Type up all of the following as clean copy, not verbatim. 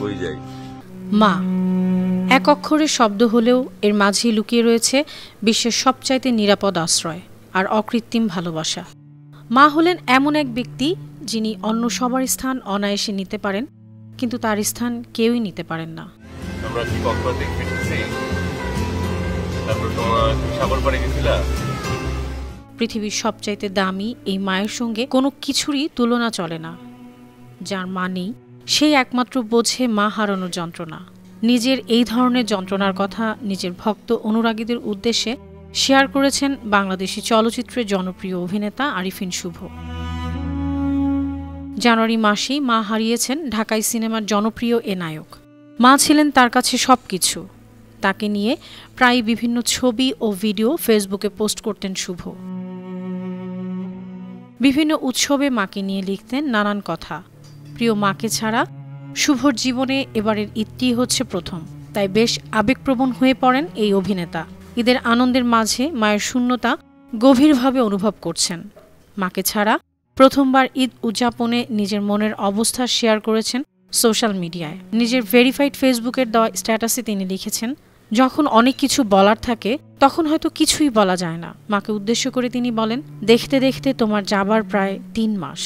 হয়ে যায়। মা এক অক্ষরের শব্দ হলেও এর মাঝে লুকিয়ে রয়েছে বিশ্বের সবচাইতে নিরাপদ আশ্রয় আর অকৃত্রিম ভালোবাসা। মা হলেন এমন এক ব্যক্তি যিনি অন্য সবার স্থান অনায়াসে নিতে পারেন, কিন্তু তার স্থান কেউই নিতে পারেন না। আমরা কি কখনো দেখতেছি? তারপর তোমার সাগর পাড়ে গেছিলা? পৃথিবীর সবচাইতে দামি এই মায়ের সঙ্গে কোনো কিছুরই তুলনা চলে না। যার মা নেই সেই একমাত্র বোঝে মা হারানোর যন্ত্রণা। নিজের এই ধরনের যন্ত্রণার কথা নিজের ভক্ত অনুরাগীদের উদ্দেশ্যে শেয়ার করেছেন বাংলাদেশি চলচ্চিত্রের জনপ্রিয় অভিনেতা আরিফিন শুভ। জানুয়ারি মাসেই মা হারিয়েছেন ঢাকাই সিনেমার জনপ্রিয় এ নায়ক। মা ছিলেন তার কাছে সবকিছু। তাকে নিয়ে প্রায় বিভিন্ন ছবি ও ভিডিও ফেসবুকে পোস্ট করতেন শুভ। বিভিন্ন উৎসবে মাকে নিয়ে লিখতেন নানান কথা। প্রিয় মাকে ছাড়া শুভর জীবনে এবারের ঈদটি হচ্ছে প্রথম, তাই বেশ আবেগপ্রবণ হয়ে পড়েন এই অভিনেতা। ঈদের আনন্দের মাঝে মায়ের শূন্যতা গভীরভাবে অনুভব করছেন। মাকে ছাড়া প্রথমবার ঈদ উদযাপনে নিজের মনের অবস্থা শেয়ার করেছেন সোশ্যাল মিডিয়ায়। নিজের ভেরিফাইড ফেসবুকের দেওয়া স্ট্যাটাসে তিনি লিখেছেন, যখন অনেক কিছু বলার থাকে তখন হয়তো কিছুই বলা যায় না। মাকে উদ্দেশ্য করে তিনি বলেন, দেখতে দেখতে তোমার যাবার প্রায় 3 মাস।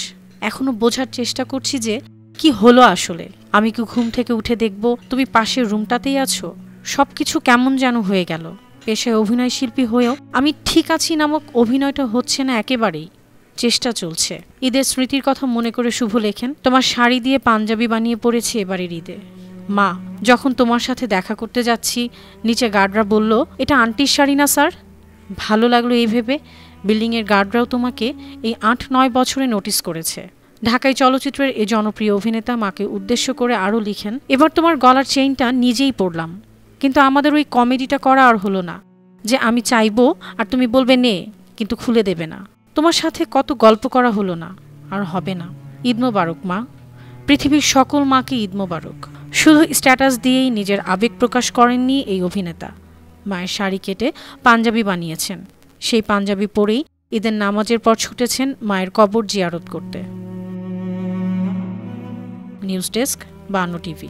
এখনো বোঝার চেষ্টা করছি যে কি হলো আসলে। আমি কি ঘুম থেকে উঠে দেখব তুমি পাশের রুমটাতেই আছো? সবকিছু কেমন যেন হয়ে গেল। পেশায় অভিনয় শিল্পী হয়েও আমি ঠিক আছি নামক অভিনয়টা হচ্ছে না একেবারেই। চেষ্টা চলছে। ঈদের স্মৃতির কথা মনে করে শুভ লেখেন, তোমার শাড়ি দিয়ে পাঞ্জাবি বানিয়ে পড়েছি এবারের ঈদে। মা, যখন তোমার সাথে দেখা করতে যাচ্ছি নিচে গার্ডরা বলল, এটা আন্টির শাড়ি না স্যার? ভালো লাগলো এই ভেবে বিল্ডিংয়ের গার্ডরাও তোমাকে এই 8-9 বছরে নোটিস করেছে। ঢাকাই চলচ্চিত্রের এই জনপ্রিয় অভিনেতা মাকে উদ্দেশ্য করে আরও লিখেন, এবার তোমার গলার চেইনটা নিজেই পরলাম, কিন্তু আমাদের ওই কমেডিটা করা আর হলো না যে আমি চাইবো আর তুমি বলবে নে, কিন্তু খুলে দেবে না। তোমার সাথে কত গল্প করা হলো না, আর হবে না। ঈদ মোবারক মা। পৃথিবীর সকল মাকে ঈদ মোবারক। শুধু স্ট্যাটাস দিয়েই নিজের আবেগ প্রকাশ করেননি এই অভিনেতা। মায়ের শাড়ি কেটে পাঞ্জাবি বানিয়েছেন। সেই পাঞ্জাবি পরেই ঈদের নামাজের পর ছুটেছেন মায়ের কবর জিয়ারত করতে। News desk, 52 TV.